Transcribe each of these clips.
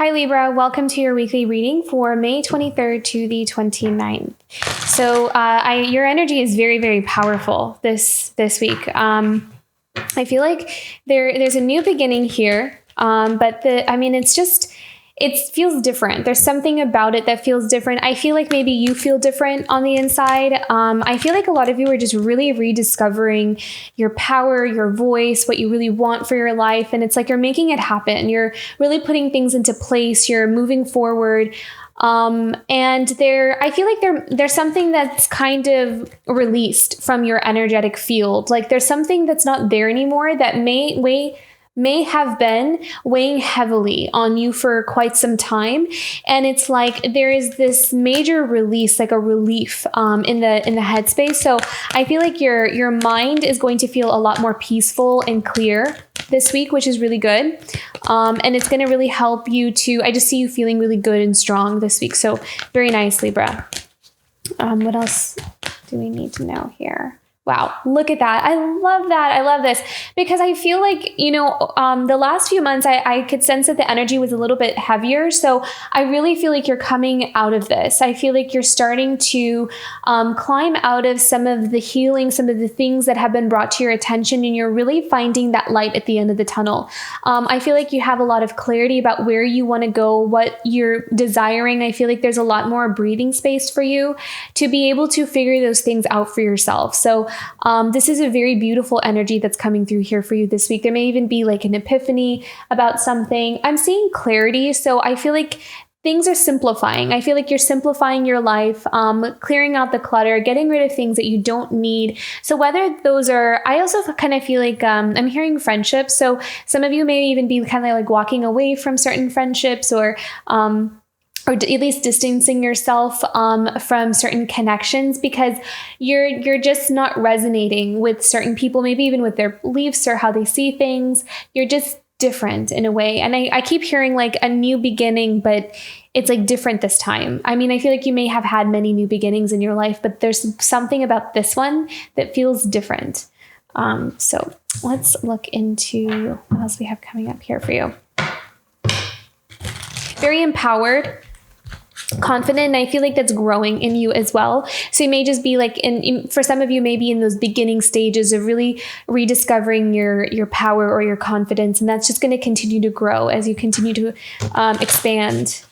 Hi Libra, welcome to your weekly reading for May 23rd to the 29th. So your energy is very, very powerful this week. I feel like there's a new beginning here, but it feels different. There's something about it that feels different. I feel like maybe you feel different on the inside. I feel like a lot of you are just really rediscovering your power, your voice, what you really want for your life. And it's like you're making it happen. You're really putting things into place. You're moving forward. And I feel like there's something that's kind of released from your energetic field. Like there's something that's not there anymore that may have been weighing heavily on you for quite some time. And it's like there is this major release, like a relief in the headspace. So I feel like your mind is going to feel a lot more peaceful and clear this week, which is really good. And it's going to really help you I just see you feeling really good and strong this week. So very nice, Libra. What else do we need to know here? Wow, look at that. I love that. I love this because I feel like, the last few months, I could sense that the energy was a little bit heavier. So I really feel like you're coming out of this. I feel like you're starting to climb out of some of the healing, some of the things that have been brought to your attention, and you're really finding that light at the end of the tunnel. I feel like you have a lot of clarity about where you want to go, what you're desiring. I feel like there's a lot more breathing space for you to be able to figure those things out for yourself. So this is a very beautiful energy that's coming through here for you this week. There may even be like an epiphany about something. I'm seeing clarity. So I feel like things are simplifying. I feel like you're simplifying your life, clearing out the clutter, getting rid of things that you don't need. So whether those are, I also kind of feel like I'm hearing friendships. So some of you may even be kind of like walking away from certain friendships or at least distancing yourself from certain connections because you're just not resonating with certain people, maybe even with their beliefs or how they see things. You're just different in a way. And I keep hearing like a new beginning, but it's like different this time. I mean, I feel like you may have had many new beginnings in your life, but there's something about this one that feels different. So let's look into what else we have coming up here for you. Very empowered, confident, and I feel like that's growing in you as well. So you may just be like for some of you, maybe in those beginning stages of really rediscovering your power or your confidence, and that's just going to continue to grow as you continue to expand.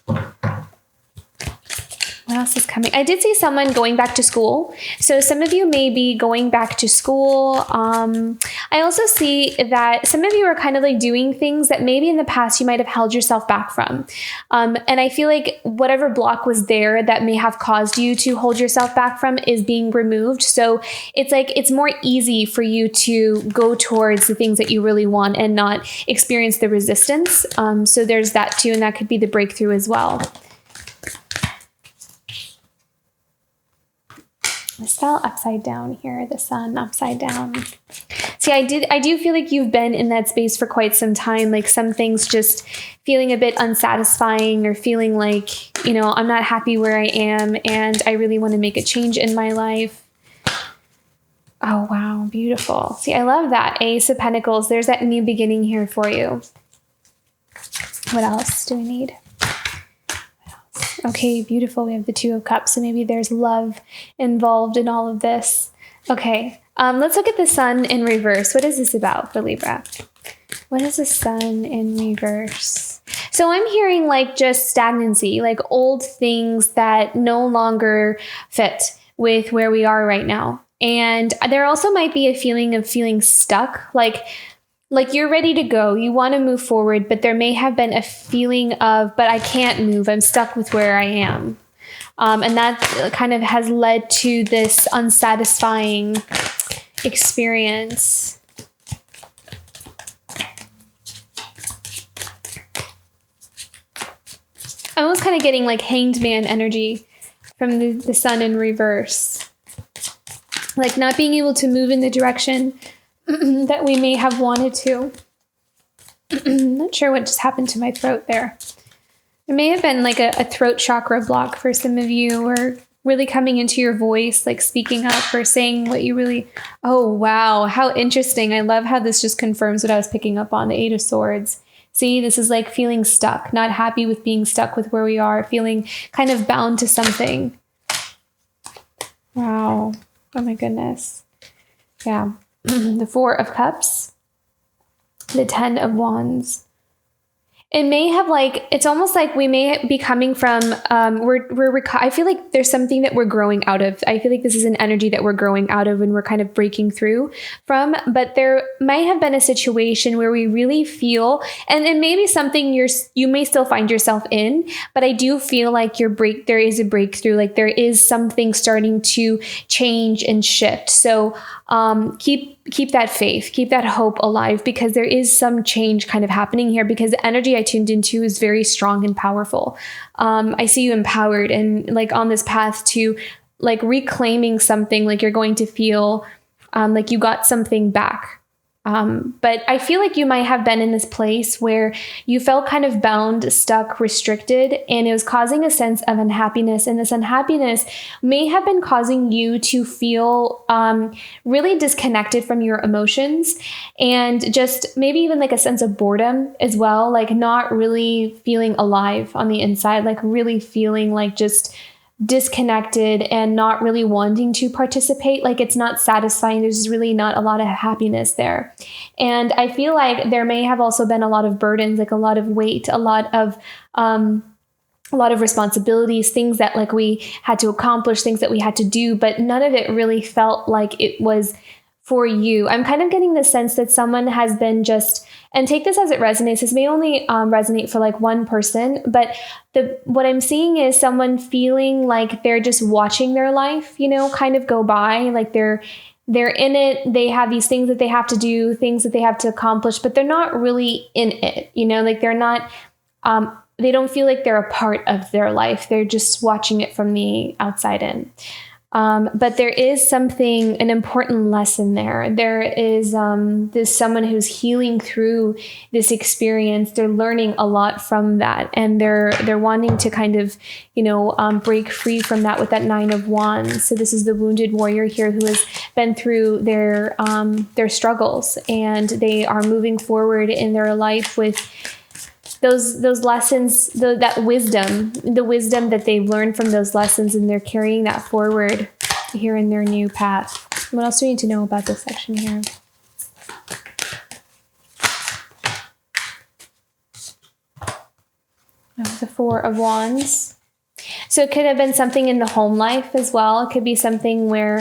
What else is coming? I did see someone going back to school. So some of you may be going back to school. I also see that some of you are kind of like doing things that maybe in the past you might have held yourself back from. And I feel like whatever block was there that may have caused you to hold yourself back from is being removed. So it's like it's more easy for you to go towards the things that you really want and not experience the resistance. So there's that too, and that could be the breakthrough as well. This fell upside down here, the sun upside down. See, I do feel like you've been in that space for quite some time, like some things just feeling a bit unsatisfying or feeling like, I'm not happy where I am and I really want to make a change in my life. Oh, wow. Beautiful. See, I love that. Ace of Pentacles. There's that new beginning here for you. What else do we need? Okay, beautiful. We have the Two of Cups, so maybe there's love involved in all of this. Okay, let's look at the Sun in reverse. What is this about for Libra? What is the Sun in reverse? So I'm hearing like just stagnancy, like old things that no longer fit with where we are right now. And there also might be a feeling of feeling stuck, like you're ready to go, you want to move forward, but there may have been a feeling of, but I can't move, I'm stuck with where I am. And that kind of has led to this unsatisfying experience. I'm almost kind of getting like Hanged Man energy from the Sun in reverse. Like not being able to move in the direction that we may have wanted to. Not sure what just happened to my throat there. It may have been like a throat chakra block for some of you, or really coming into your voice, like speaking up or saying what you really, oh, wow, how interesting. I love how this just confirms what I was picking up on, the Eight of Swords. See, this is like feeling stuck, not happy with being stuck with where we are, feeling kind of bound to something. Wow. Oh my goodness. Yeah. The Four of Cups, the Ten of Wands. It may have like, it's almost like we may be coming from, I feel like there's something that we're growing out of. I feel like this is an energy that we're growing out of and we're kind of breaking through from, but there might have been a situation where we really feel, and it may be something you may still find yourself in, but I do feel like there is a breakthrough, like there is something starting to change and shift. So keep that faith, keep that hope alive, because there is some change kind of happening here, because the energy I tuned into is very strong and powerful. I see you empowered and like on this path to like reclaiming something, like you're going to feel like you got something back. But I feel like you might have been in this place where you felt kind of bound, stuck, restricted, and it was causing a sense of unhappiness. And this unhappiness may have been causing you to feel really disconnected from your emotions, and just maybe even like a sense of boredom as well, like not really feeling alive on the inside, like really feeling like just disconnected and not really wanting to participate, like it's not satisfying. There's really not a lot of happiness there. And I feel like there may have also been a lot of burdens, like a lot of weight, a lot of responsibilities, things that like we had to accomplish, things that we had to do, but none of it really felt like it was for you. I'm kind of getting the sense that someone has been just, and take this as it resonates, this may only resonate for like one person, but what I'm seeing is someone feeling like they're just watching their life, kind of go by, like they're in it. They have these things that they have to do, things that they have to accomplish, but they're not really in it, like they're not, they don't feel like they're a part of their life. They're just watching it from the outside in. But there is an important lesson there. There is this someone who's healing through this experience. They're learning a lot from that, and they're wanting to kind of, break free from that with that Nine of Wands. So this is the wounded warrior here who has been through their struggles, and they are moving forward in their life with those lessons, that wisdom, the wisdom that they've learned from those lessons, and they're carrying that forward here in their new path. What else do we need to know about this section here? The Four of Wands. So it could have been something in the home life as well. It could be something where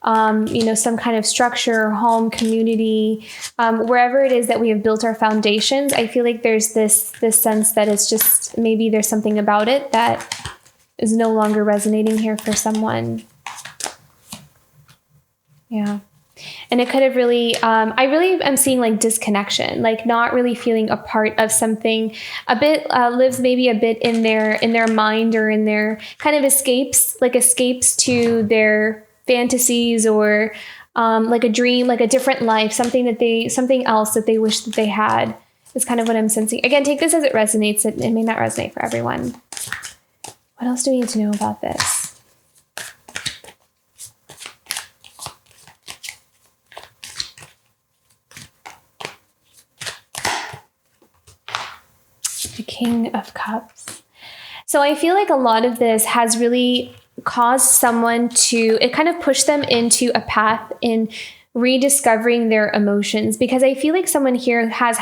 some kind of structure, home, community, wherever it is that we have built our foundations. I feel like there's this sense that it's just, maybe there's something about it that is no longer resonating here for someone. Yeah. And it could have really, I really am seeing like disconnection, like not really feeling a part of something, a bit, lives maybe a bit in their mind, or in their kind of escapes to their fantasies, or like a dream, like a different life, something else that they wish that they had, is kind of what I'm sensing. Again, take this as it resonates. It may not resonate for everyone. What else do we need to know about this? The King of Cups. So I feel like a lot of this has really caused someone to, it kind of pushed them into a path in rediscovering their emotions, because I feel like someone here has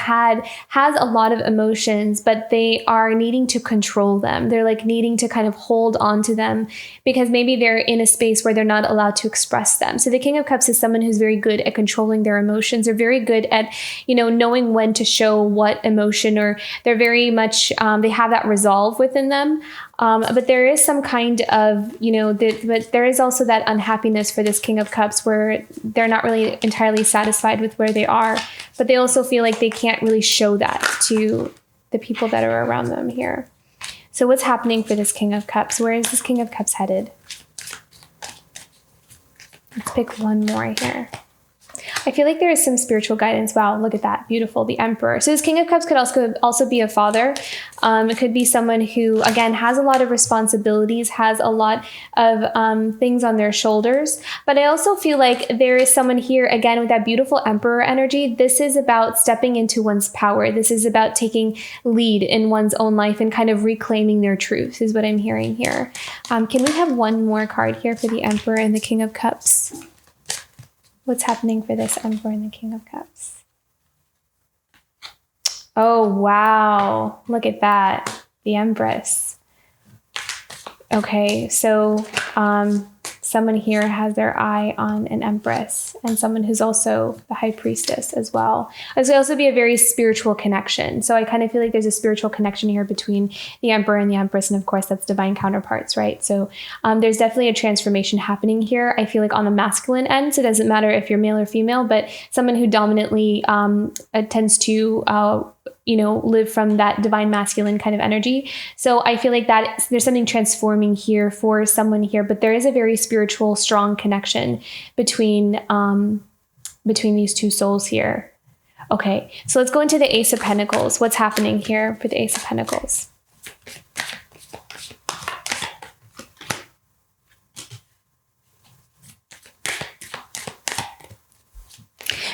a lot of emotions, but they are needing to control them. They're like needing to kind of hold on to them, because maybe they're in a space where they're not allowed to express them. So the King of Cups is someone who's very good at controlling their emotions. They're very good at, knowing when to show what emotion, or they're very much, they have that resolve within them. But there is some kind of, but there is also that unhappiness for this King of Cups, where they're not really entirely satisfied with where they are, but they also feel like they can't really show that to the people that are around them here. So what's happening for this King of Cups? Where is this King of Cups headed? Let's pick one more here. I feel like there is some spiritual guidance. Wow, look at that. Beautiful. The Emperor. So this King of Cups could also be a father. It could be someone who, again, has a lot of responsibilities, has a lot of things on their shoulders. But I also feel like there is someone here, again, with that beautiful Emperor energy. This is about stepping into one's power. This is about taking lead in one's own life and kind of reclaiming their truth, is what I'm hearing here. Can we have one more card here for the Emperor and the King of Cups? What's happening for this Emperor and the King of Cups? Oh, wow. Look at that. The Empress. Okay, so someone here has their eye on an Empress and someone who's also the High Priestess as well. This would also be a very spiritual connection. So I kind of feel like there's a spiritual connection here between the Emperor and the Empress. And of course, that's divine counterparts, right? So there's definitely a transformation happening here. I feel like on the masculine end, so it doesn't matter if you're male or female, but someone who dominantly tends to live from that divine masculine kind of energy. So I feel like that there's something transforming here for someone here, but there is a very spiritual, strong connection between these two souls here. Okay, so let's go into the Ace of Pentacles. What's happening here for the Ace of Pentacles?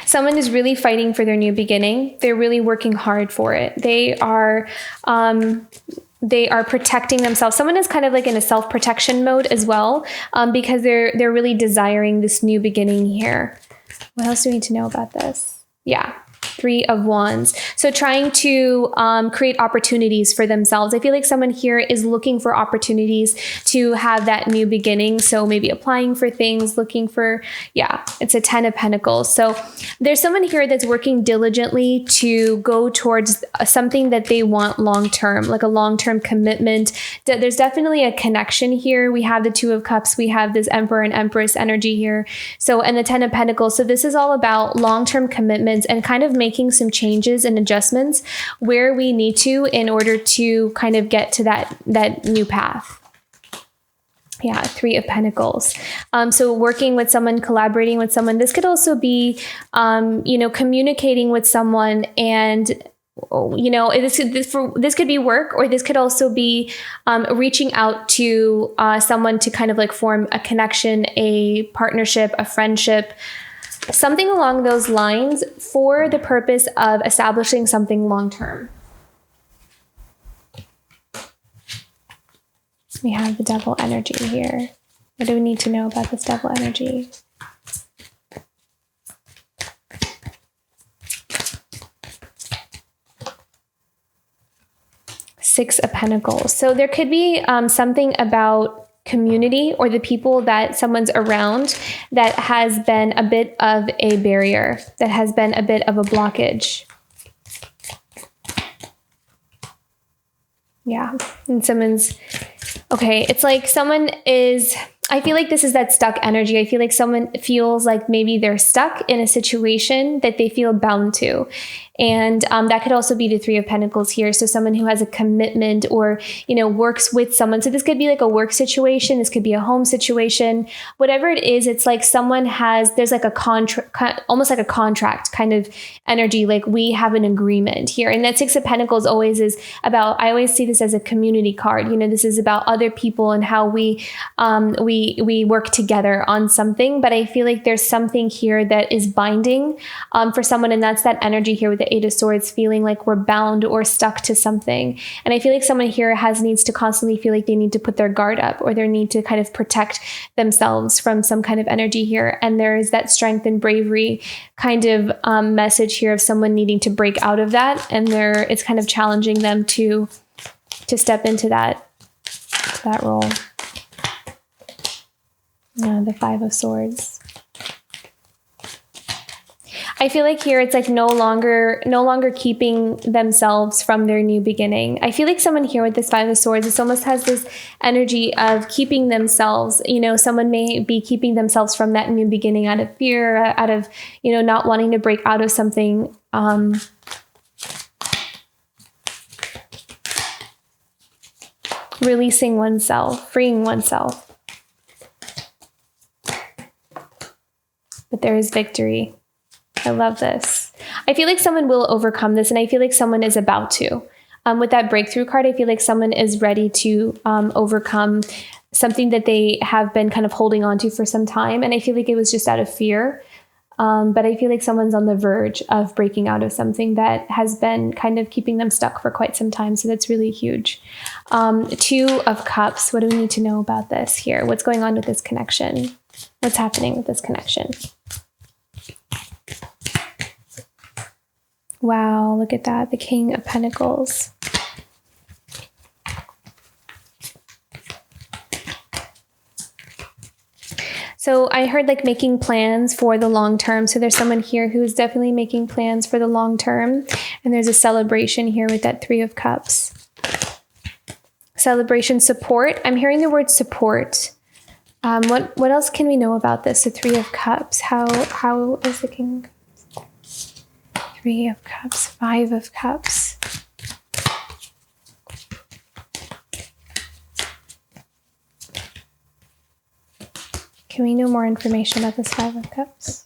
Someone is really fighting for their new beginning. They're really working hard for it. They are protecting themselves. Someone is kind of like in a self-protection mode as well, because they're really desiring this new beginning here. What else do we need to know about this? Yeah. 3 of Wands. So trying to create opportunities for themselves. I feel like someone here is looking for opportunities to have that new beginning. So maybe applying for things, looking for, it's a 10 of Pentacles. So there's someone here that's working diligently to go towards something that they want long-term, like a long-term commitment. There's definitely a connection here. We have the 2 of Cups. We have this Emperor and Empress energy here. So, and the 10 of Pentacles. So this is all about long-term commitments and kind of making some changes and adjustments where we need to in order to kind of get to that new path. Yeah, 3 of Pentacles. So working with someone, collaborating with someone. This could also be, communicating with someone, and this could be work, or this could also be reaching out to someone to kind of like form a connection, a partnership, a friendship. Something along those lines for the purpose of establishing something long-term. We have the Devil energy here. What do we need to know about this Devil energy? Six of Pentacles. So there could be something about community or the people that someone's around that has been a bit of a barrier, that has been a bit of a blockage. Yeah. And it's like someone is, I feel like this is that stuck energy. I feel like someone feels like maybe they're stuck in a situation that they feel bound to. And that could also be the 3 of Pentacles here. So someone who has a commitment or, works with someone. So this could be like a work situation. This could be a home situation. Whatever it is, it's like someone there's like a contract, almost like a contract kind of energy. Like we have an agreement here. And that 6 of Pentacles always is about, I always see this as a community card. This is about other people and how we work together on something. But I feel like there's something here that is binding for someone. And that's that energy here with the 8 of Swords, feeling like we're bound or stuck to something. And I feel like someone here needs to constantly feel like they need to put their guard up, or they need to kind of protect themselves from some kind of energy here. And there is that strength and bravery kind of message here of someone needing to break out of that. And it's kind of challenging them to step into that role. The 5 of Swords. I feel like here it's like no longer keeping themselves from their new beginning. I feel like someone here with this 5 of Swords, it almost has this energy of keeping themselves, someone may be keeping themselves from that new beginning out of fear, out of, not wanting to break out of something. Releasing oneself, freeing oneself. But there is victory. I love this. I feel like someone will overcome this, and I feel like someone is about to. With that breakthrough card, I feel like someone is ready to overcome something that they have been kind of holding on to for some time. And I feel like it was just out of fear. But I feel like someone's on the verge of breaking out of something that has been kind of keeping them stuck for quite some time. So that's really huge. 2 of Cups. What do we need to know about this here? What's going on with this connection? What's happening with this connection? Wow, look at that. The King of Pentacles. So I heard like making plans for the long term. So there's someone here who is definitely making plans for the long term. And there's a celebration here with that 3 of Cups. Celebration, support. I'm hearing the word support. What else can we know about this? The 3 of Cups. How is the King? 3 of Cups, 5 of Cups. Can we know more information about this 5 of Cups?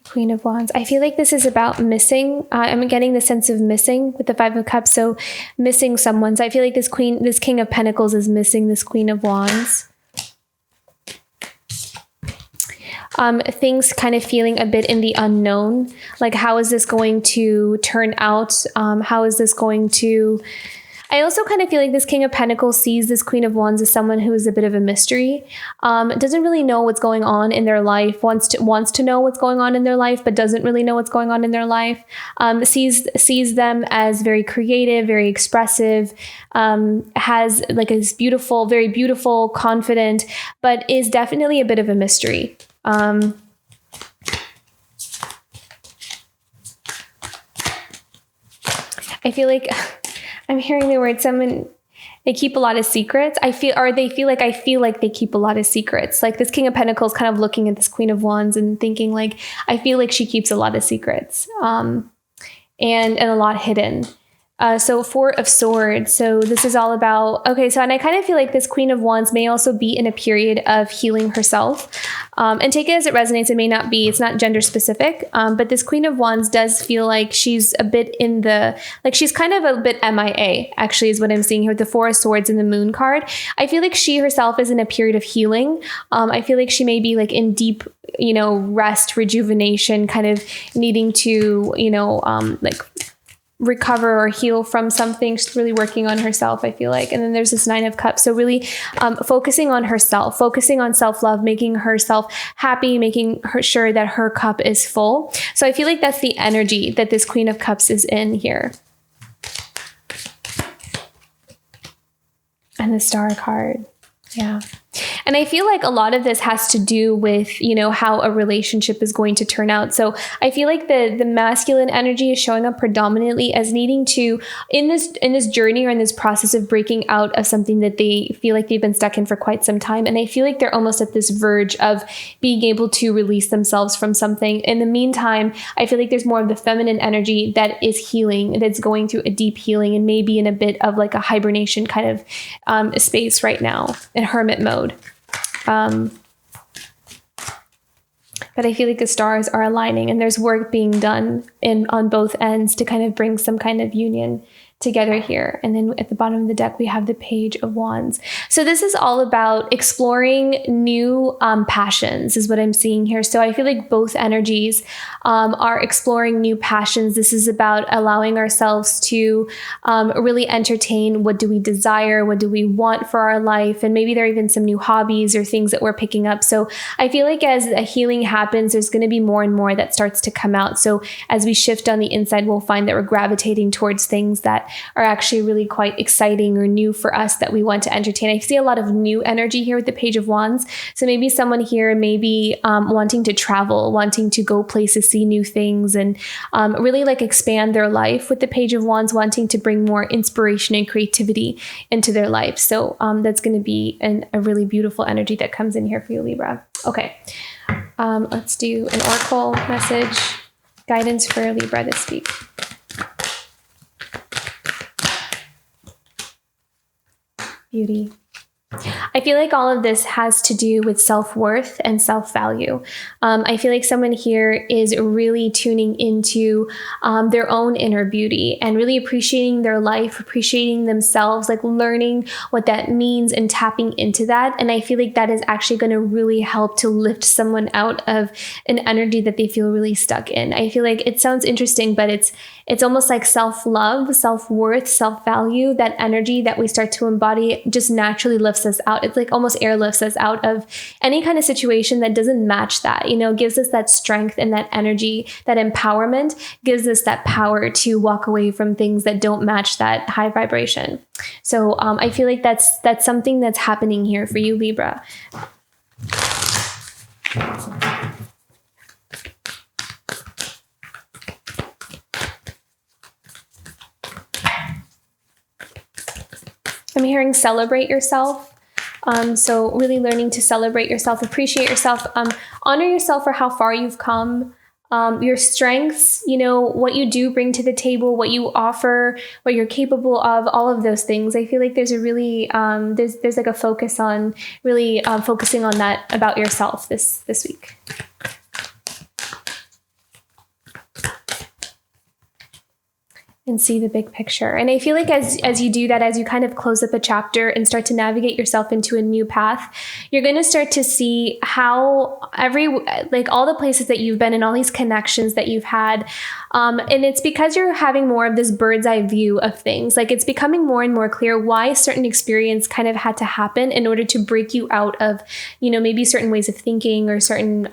Queen of Wands. I feel like this is about missing. I'm getting the sense of missing with the 5 of Cups. So missing someone. So I feel like this King of Pentacles is missing this Queen of Wands. Things kind of feeling a bit in the unknown. Like, how is this going to turn out? How is this going to... I also kind of feel like this King of Pentacles sees this Queen of Wands as someone who is a bit of a mystery. Doesn't really know what's going on in their life, wants to know what's going on in their life, but doesn't really know what's going on in their life. Sees them as very creative, very expressive, has like this beautiful, very beautiful, confident, but is definitely a bit of a mystery. I feel like I'm hearing the word someone, they keep a lot of secrets. I feel like they keep a lot of secrets. Like this King of Pentacles kind of looking at this Queen of Wands and thinking like, I feel like she keeps a lot of secrets, and a lot hidden. So 4 of Swords. So this is all about, okay. So, and I kind of feel like this Queen of Wands may also be in a period of healing herself, and take it as it resonates. It may not be, it's not gender specific. But this Queen of Wands does feel like she's a bit in the, like she's kind of a bit MIA actually is what I'm seeing here with the 4 of Swords and the Moon card. I feel like she herself is in a period of healing. I feel like she may be like in deep, rest, rejuvenation, kind of needing to, like recover or heal from something. She's really working on herself, I feel like. And then there's this 9 of Cups. So really focusing on herself, focusing on self-love, making herself happy, making sure that her cup is full. So I feel like that's the energy that this Queen of Cups is in here. And the Star card. Yeah. And I feel like a lot of this has to do with, how a relationship is going to turn out. So I feel like the masculine energy is showing up predominantly as needing to, in this journey or in this process of breaking out of something that they feel like they've been stuck in for quite some time. And I feel like they're almost at this verge of being able to release themselves from something. In the meantime, I feel like there's more of the feminine energy that is healing, that's going through a deep healing and maybe in a bit of like a hibernation kind of space right now, in hermit mode. But I feel like the stars are aligning and there's work being done on both ends to kind of bring some kind of union together here. And then at the bottom of the deck, we have the Page of Wands. So this is all about exploring new passions is what I'm seeing here. So I feel like both energies are exploring new passions. This is about allowing ourselves to really entertain, what do we desire? What do we want for our life? And maybe there are even some new hobbies or things that we're picking up. So I feel like as a healing happens, there's going to be more and more that starts to come out. So as we shift on the inside, we'll find that we're gravitating towards things that are actually really quite exciting or new for us that we want to entertain. I see a lot of new energy here with the Page of Wands. So maybe someone here may be wanting to travel, wanting to go places, see new things, and really like expand their life with the Page of Wands, wanting to bring more inspiration and creativity into their life. So that's going to be a really beautiful energy that comes in here for you, Libra. Okay, let's do an oracle message, guidance for Libra this week. Beauty. I feel like all of this has to do with self-worth and self-value. I feel like someone here is really tuning into their own inner beauty and really appreciating their life, appreciating themselves, like learning what that means and tapping into that. And I feel like that is actually going to really help to lift someone out of an energy that they feel really stuck in. I feel like it sounds interesting, but it's almost like self-love, self-worth, self-value, that energy that we start to embody just naturally lifts us out. It's like almost airlifts us out of any kind of situation that doesn't match that, gives us that strength and that energy, that empowerment, gives us that power to walk away from things that don't match that high vibration. So I feel like that's something that's happening here for you, Libra. I'm hearing celebrate yourself. So really learning to celebrate yourself, appreciate yourself, honor yourself for how far you've come, your strengths, what you do bring to the table, what you offer, what you're capable of, all of those things. I feel like there's a really, there's like a focus on really focusing on that about yourself this week. And see the big picture. And I feel like as you do that, as you kind of close up a chapter and start to navigate yourself into a new path, you're going to start to see how all the places that you've been and all these connections that you've had. And it's because you're having more of this bird's eye view of things. Like it's becoming more and more clear why certain experience kind of had to happen in order to break you out of, maybe certain ways of thinking or certain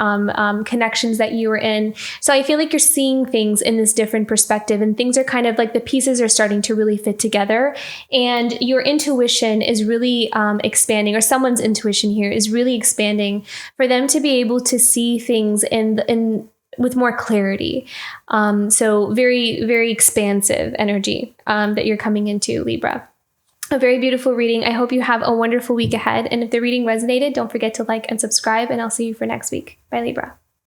connections that you were in. So I feel like you're seeing things in this different perspective, and things are kind of like the pieces are starting to really fit together, and your intuition is really expanding, or someone's intuition here is really expanding for them to be able to see things in with more clarity. So very, very expansive energy that you're coming into, Libra. A very beautiful reading. I hope you have a wonderful week ahead. And if the reading resonated, don't forget to like and subscribe, and I'll see you for next week. Bye, Libra.